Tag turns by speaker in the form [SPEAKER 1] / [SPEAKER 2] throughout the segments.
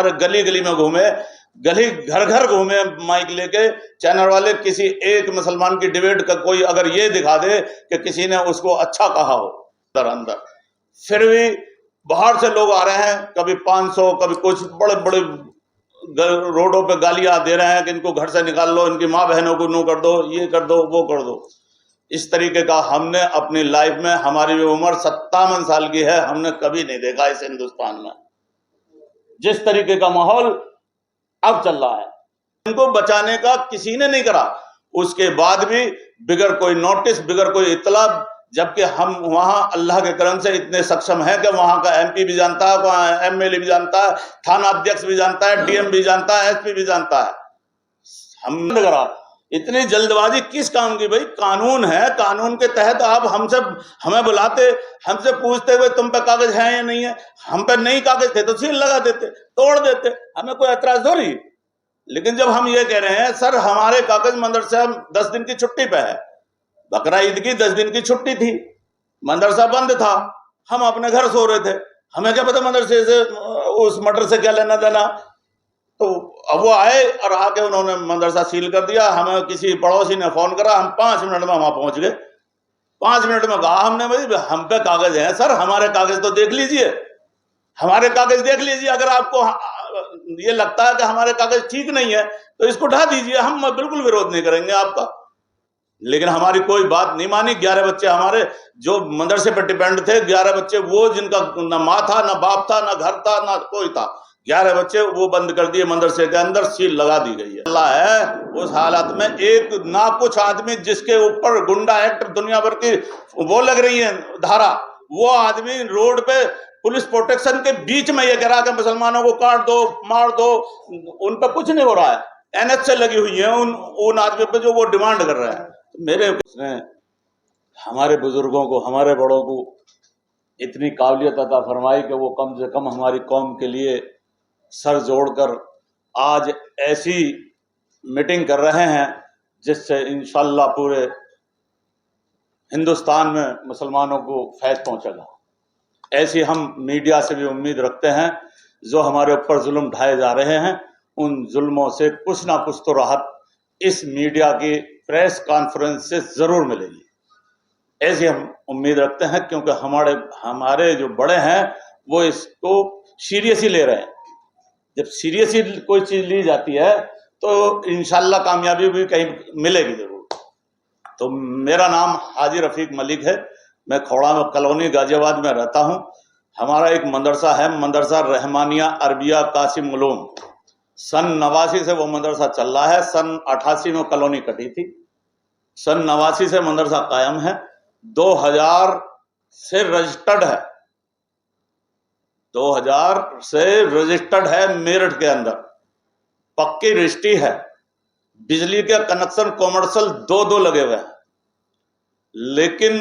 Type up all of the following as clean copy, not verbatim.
[SPEAKER 1] ہمارے گلی گلی میں گھومے، گلی گھر گھر گھومے مائک لے کے چینل والے، کسی ایک مسلمان کی ڈیبیٹ کا کوئی اگر یہ دکھا دے کہ کسی نے اس کو اچھا کہا ہو اندر، پھر بھی باہر سے لوگ آ رہے ہیں، کبھی 500 کبھی کچھ، بڑے بڑے روڈوں پہ گالیاں دے رہے ہیں کہ ان کو گھر سے نکال لو، ان کی ماں بہنوں کو نو کر دو، یہ کر دو، وہ کر دو۔ اس طریقے کا ہم نے اپنی لائف میں، ہماری عمر 57 سال کی ہے، ہم نے کبھی نہیں دیکھا اس ہندوستان میں جس طریقے کا ماحول اب چل رہا ہے۔ ان کو بچانے کا کسی نے نہیں کرا، اس کے بعد بھی بغیر کوئی نوٹس، بغیر کوئی اطلاع، جبکہ ہم وہاں اللہ کے کرم سے اتنے سکشم ہیں کہ وہاں کا ایم پی بھی جانتا ہے، وہاں ایم ایل اے بھی جانتا ہے، تھانہ ادھیکش بھی جانتا ہے، ڈی ایم بھی جانتا ہے، ایس پی بھی جانتا ہے۔ ہم نے کرا اتنی جلد بازی کس کام کی؟ بھائی قانون ہے، قانون کے تحت آپ ہمیں بلاتے، ہم سے پوچھتے ہوئے تم پہ کاغذ ہیں یا نہیں ہے، ہم پہ نہیں کاغذ تھے تو سیل لگا دیتے، توڑ دیتے، ہمیں کوئی اعتراض ہو رہی۔ لیکن جب ہم یہ کہہ رہے ہیں سر ہمارے کاغذ مدرسہ 10 دن کی چھٹی پہ ہے، بقرہ عید کی 10 دن کی چھٹی تھی، مدرسہ بند تھا، ہم اپنے گھر سو رہے تھے، ہمیں کیا پتا مدرسے سے اس مٹر سے کیا لینا دینا۔ تو اب وہ آئے اور آ کے انہوں نے مدرسہ سیل کر دیا، ہمیں کسی پڑوسی نے فون کرا، ہم 5 منٹ میں وہاں پہنچ گئے۔ 5 منٹ میں کہا ہم نے بھائی ہم پہ کاغذ ہیں سر، ہمارے کاغذ تو دیکھ لیجئے، ہمارے کاغذ دیکھ لیجئے، اگر آپ کو یہ لگتا ہے کہ ہمارے کاغذ ٹھیک نہیں ہے تو اس کو ڈھا دیجئے، ہم بالکل ویرودھ نہیں کریں گے آپ کا۔ لیکن ہماری کوئی بات نہیں مانی۔ 11 بچے ہمارے جو مدرسے پر ڈیپینڈ تھے، 11 بچے وہ جن کا نہ ماں تھا، نہ باپ تھا، نہ گھر تھا، نہ کوئی تھا، 11 بچے وہ بند کر دیے، مدرسے کے اندر سیل لگا دی گئی ہے۔ اللہ ہے اس حالت میں ایک نہ کچھ آدمی جس کے اوپر گنڈا ایکٹ دنیا بھر کی وہ لگ رہی ہے دھارا، وہ آدمی روڈ پہ پولیس پروٹیکشن کے بیچ میں یہ کہہ رہا کہ مسلمانوں کو کاٹ دو، مار دو، ان پہ کچھ نہیں ہو رہا ہے، این ایچ سے لگی ہوئی ہیں ان آدمی پہ جو وہ ڈیمانڈ کر رہے ہیں۔ میرے نے ہمارے بزرگوں کو، ہمارے بڑوں کو اتنی قابلیت عطا فرمائی کہ وہ کم سے کم ہماری قوم کے لیے سر جوڑ کر آج ایسی میٹنگ کر رہے ہیں جس سے انشاءاللہ پورے ہندوستان میں مسلمانوں کو فیض پہنچے گا۔ ایسی ہم میڈیا سے بھی امید رکھتے ہیں، جو ہمارے اوپر ظلم ڈھائے جا رہے ہیں ان ظلموں سے کچھ نہ کچھ تو راحت اس میڈیا کی پریس کانفرنس سے ضرور ملے گی، ایسی ہم امید رکھتے ہیں، کیونکہ ہمارے جو بڑے ہیں وہ اس کو سیریس ہی لے رہے ہیں۔ جب سیریس ہی کوئی چیز لی جاتی ہے تو انشاءاللہ کامیابی بھی کہیں ملے گی ضرور۔ تو میرا نام حاجی رفیق ملک ہے، میں کھوڑا میں کالونی غازی آباد میں رہتا ہوں۔ ہمارا ایک مدرسہ ہے، مدرسہ رحمانیہ عربیہ قاسم علوم، سن 89 سے وہ مدرسہ چل رہا ہے، سن 88 میں کالونی کٹی تھی، سن 89 سے مدرسہ قائم ہے، 2000 سے رجسٹرڈ ہے، 2000 سے رجسٹرڈ ہے میرٹھ کے اندر، پکی رجسٹری ہے، بجلی کے کنیکشن کمرشل 2 لگے ہوئے ہیں، لیکن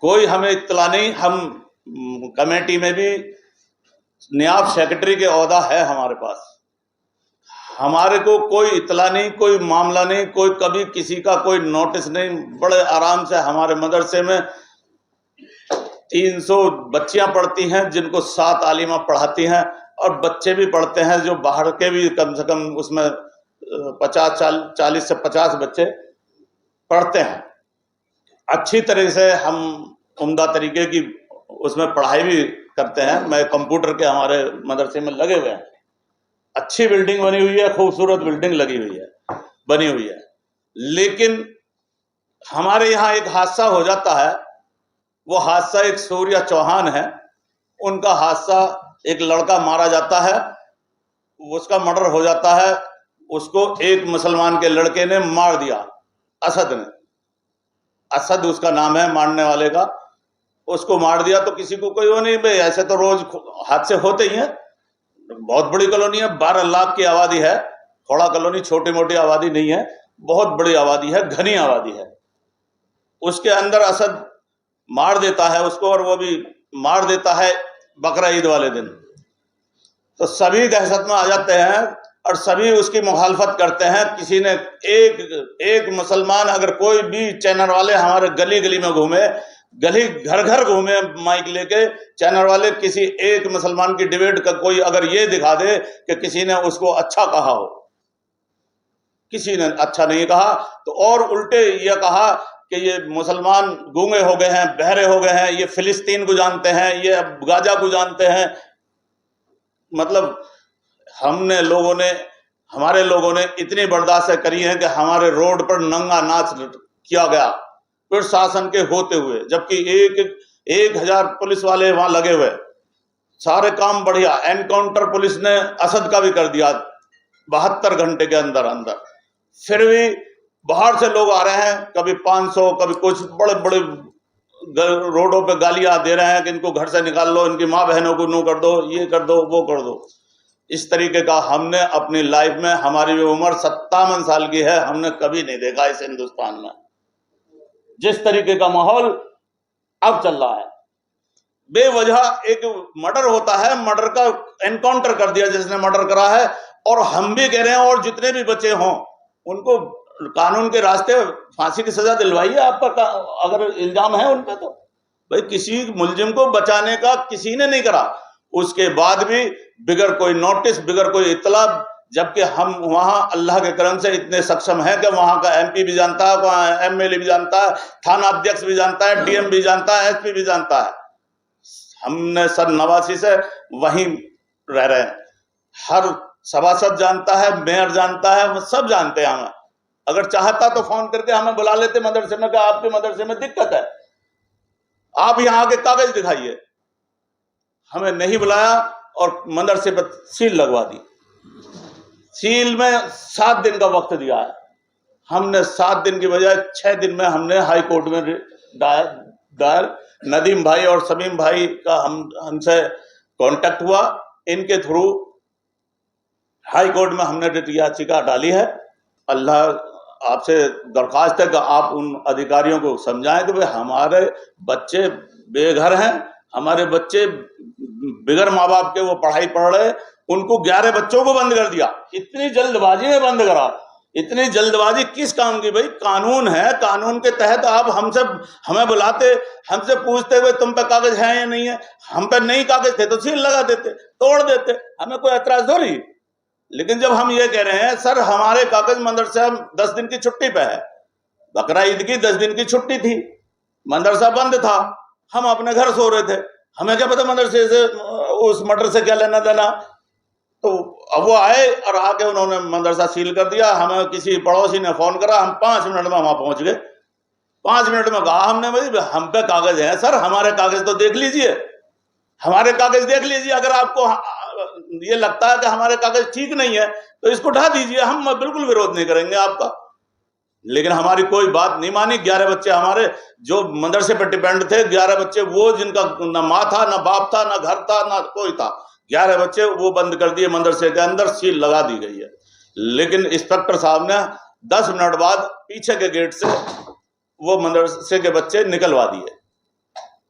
[SPEAKER 1] کوئی ہمیں اطلاع نہیں۔ ہم کمیٹی میں بھی نیاب سیکرٹری کے عہدہ ہے ہمارے پاس، ہمارے کو کوئی اطلاع نہیں، کوئی معاملہ نہیں، کوئی کبھی کسی کا کوئی نوٹس نہیں۔ بڑے آرام سے ہمارے مدرسے میں 300 بچیاں پڑھتی ہیں، جن کو 7 عالمہ پڑھاتی ہیں، اور بچے بھی پڑھتے ہیں جو باہر کے بھی کم سے کم اس میں 40 سے 50 بچے پڑھتے ہیں۔ اچھی طرح سے ہم عمدہ طریقے کی اس میں پڑھائی بھی کرتے ہیں۔ میں کمپیوٹر کے ہمارے مدرسے میں لگے ہوئے ہیں، اچھی بلڈنگ بنی ہوئی ہے، خوبصورت بلڈنگ لگی ہوئی ہے، بنی ہوئی ہے۔ لیکن ہمارے یہاں ایک حادثہ ہو جاتا ہے، وہ حادثہ ایک سوریا چوہان ہے، ان کا حادثہ، ایک لڑکا مارا جاتا ہے، اس کا مرڈر ہو جاتا ہے، اس کو ایک مسلمان کے لڑکے نے مار دیا، اسد نے، اسد اس کا نام ہے مارنے والے کا، اس کو مار دیا۔ تو کسی کو کوئی وہ نہیں، بھائی ایسے تو روز حادثے ہوتے ہی ہیں، بہت بڑی کالونی ہے، 12 لاکھ کی آبادی ہے، کھوڑا کالونی چھوٹی موٹی آبادی نہیں ہے، بہت بڑی آبادی ہے، گھنی آبادی ہے۔ اس کے اندر اسد مار دیتا ہے اس کو، اور وہ بھی مار دیتا ہے بقرہ عید والے دن۔ تو سبھی دہشت میں آ جاتے ہیں اور سبھی اس کی مخالفت کرتے ہیں۔ کسی نے ایک مسلمان، اگر کوئی بھی چینل والے ہمارے گلی گلی میں گھومے، گلی گھر گھر گھومے مائک لے کے چینل والے، کسی ایک مسلمان کی ڈیبیٹ کا کوئی اگر یہ دکھا دے کہ کسی نے اس کو اچھا کہا ہو، کسی نے اچھا نہیں کہا، تو اور الٹے یہ کہا کہ یہ مسلمان گونگے ہو گئے ہیں، بہرے ہو گئے ہیں، یہ فلسطین کو جانتے ہیں، یہ غزہ کو جانتے ہیں۔ مطلب ہمارے لوگوں نے اتنی برداشتیں کری ہیں کہ ہمارے روڈ پر ننگا ناچ کیا گیا پرشاسن کے ہوتے ہوئے، جبکہ 1000 پولیس والے وہاں لگے ہوئے، سارے کام بڑھیا۔ انکاؤنٹر پولیس نے اسد کا بھی کر دیا 72 گھنٹے کے اندر اندر، پھر بھی باہر سے لوگ آ رہے ہیں، کبھی 500 کبھی کچھ، بڑے بڑے روڈوں پہ گالیاں دے رہے ہیں کہ ان کو گھر سے نکال لو، ان کی ماں بہنوں کو نو کر دو، یہ کر دو، وہ کر دو۔ اس طریقے کا ہم نے اپنی لائف میں، ہماری عمر 57 سال کی ہے، ہم نے کبھی نہیں دیکھا اس ہندوستان میں جس طریقے کا ماحول اب چل رہا ہے۔ بے وجہ ایک مرڈر ہوتا ہے، مرڈر کا انکاؤنٹر کر دیا جس نے مرڈر کرا ہے، اور ہم بھی کہہ رہے ہیں، اور جتنے بھی بچے ہوں ان کو قانون کے راستے پھانسی کی سزا دلوائیے۔ آپ پر اگر الزام ہے ان پہ، تو بھائی کسی ملزم کو بچانے کا کسی نے نہیں کرا، اس کے بعد بھی بغیر کوئی نوٹس، بغیر کوئی اطلاع، جبکہ ہم وہاں اللہ کے کرم سے اتنے سکشم ہیں کہ وہاں کا MP بھی جانتا ہے، وہاں MLA بھی جانتا ہے، تھانہ ادھیکش بھی جانتا ہے، DM بھی جانتا ہے، SP بھی جانتا ہے۔ ہم نے سن 89 سے وہیں رہ رہے ہیں، ہر سبھاسد جانتا ہے، میئر جانتا ہے، وہ سب جانتے ہیں ہمیں۔ اگر چاہتا تو فون کر کے ہمیں بلا لیتے مدرسے میں کہ آپ کے مدرسے میں دقت ہے، آپ یہاں کے کاغذ دکھائیے۔ ہمیں نہیں بلایا اور مدرسے پر سیل لگوا دی۔ سیل میں 7 دن کا وقت دیا ہے، ہم نے 7 دن کی بجائے 6 دن میں ہم نے ہائی کورٹ میں دائر ندیم بھائی اور سمیم بھائی کا ہم سے کانٹیکٹ ہوا، ان کے تھرو ہائی کورٹ میں ہم نے ریٹ یاچکا ڈالی ہے۔ اللہ آپ سے درخواست ہے کہ آپ ان ادھیکاریوں کو سمجھائیں کہ ہمارے بچے بے گھر ہیں، ہمارے بچے بغیر ماں باپ کے وہ پڑھائی پڑھ رہے، ان کو 11 بچوں کو بند کر دیا، اتنی جلد بازی میں بند کرا۔ اتنی جلد بازی کس کام کی؟ بھائی قانون ہے، قانون کے تحت آپ ہمیں بلاتے، ہم سے پوچھتے ہوئے تم پہ کاغذ ہیں یا نہیں ہے، ہم پہ نہیں کاغذ تھے تو سیل لگا دیتے، توڑ دیتے، ہمیں کوئی اعتراض ہو رہی۔ لیکن جب ہم یہ کہہ رہے ہیں سر ہمارے کاغذ مدرسہ 10 دن کی چھٹی پہ ہے، بقرعید کی 10 دن کی چھٹی تھی، مدرسہ بند تھا، ہم اپنے گھر سو رہے تھے، ہمیں کیا پتا مدرسے سے اس مٹر سے کیا لینا دینا۔ تو اب وہ آئے اور آ کے انہوں نے مدرسہ سیل کر دیا۔ ہمیں کسی پڑوسی نے فون کرا، ہم 5 منٹ میں وہاں پہنچ گئے۔ 5 منٹ میں کہا ہم نے بھائی ہم پہ کاغذ ہیں سر، ہمارے کاغذ تو دیکھ لیجئے، ہمارے کاغذ دیکھ لیجئے، اگر آپ کو یہ لگتا ہے کہ ہمارے کاغذ ٹھیک نہیں ہے تو اس کو ڈھا دیجئے، ہم بالکل وروଧ نہیں کریں گے آپ کا۔ لیکن ہماری کوئی بات نہیں مانی۔ 11 بچے ہمارے جو مدرسے پہ ڈیپینڈ تھے، 11 بچے وہ جن کا نہ ماں تھا، نہ باپ تھا، نہ گھر تھا، نہ کوئی تھا، 11 بچے وہ بند کر دیے مدرسے کے اندر، سیل لگا دی گئی ہے۔ لیکن انسپیکٹر صاحب نے 10 منٹ بعد پیچھے کے گیٹ سے وہ مدرسے کے بچے نکلوا دیے۔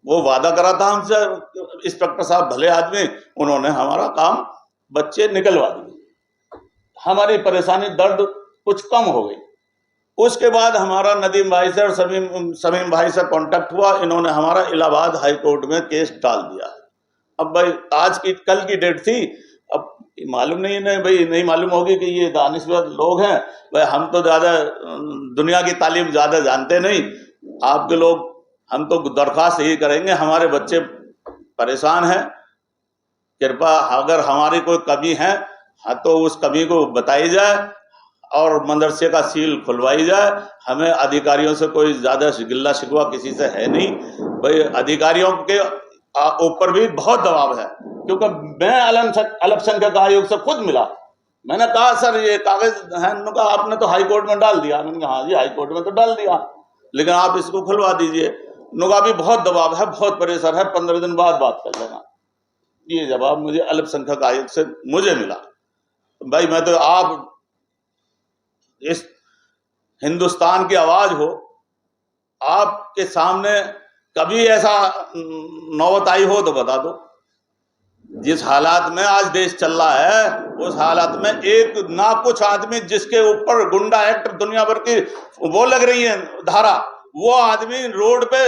[SPEAKER 1] وہ وعدہ کرا تھا ہم سے انسپیکٹر صاحب، بھلے آدمی، انہوں نے ہمارا کام بچے نکلوا دیے۔ ہماری پریشانی درد کچھ کم ہو گئی۔ اس کے بعد ہمارا ندیم بھائی سے اور سمیم بھائی سے کانٹیکٹ ہوا، انہوں نے ہمارا الہ آباد ہائی کورٹ میں کیس ڈال دیا۔ اب بھائی کل کی ڈیٹ تھی، اب معلوم نہیں معلوم ہوگی کہ یہ دانشور لوگ ہیں، بھائی ہم تو زیادہ دنیا کی تعلیم زیادہ جانتے نہیں، آپ کے لوگ، ہم تو درخواست یہی کریں گے، ہمارے بچے پریشان ہیں، کرپا اگر ہماری کوئی کمی ہے تو اس کمی کو بتائی جائے اور مدرسے کا سیل کھلوائی جائے۔ ہمیں ادھیکاریوں سے کوئی زیادہ گلہ شکوہ کسی سے ہے نہیں، بھائی ادھیکاریوں کے اوپر بھی بہت دباؤ ہے، کیونکہ میں الپ سنکھیک آیوگ سے خود ملا، میں نے کہا سر یہ کاغذ ہیں، انہوں نے کہا آپ نے تو ہائی کورٹ میں ڈال دیا، میں نے کہا ہاں جی ہائی کورٹ میں تو ڈال دیا، لیکن آپ اس کو کھلوا دیجئے۔ انہوں نے کہا بھی بہت دباؤ ہے، بہت پریشر ہے، 15 دن بعد بات کر لینا۔ یہ جواب مجھے الپ سنکھیک آیوگ سے مجھے ملا۔ بھائی میں تو آپ اس ہندوستان کی آواز ہو، آپ کے سامنے کبھی ایسا نوبت آئی ہو تو بتا دو۔ جس حالات میں آج دیش چل رہا ہے اس حالات میں ایک نہ کچھ آدمی جس کے اوپر گنڈا ایکٹ دنیا بھر کی وہ لگ رہی ہے دھارا، وہ آدمی روڈ پہ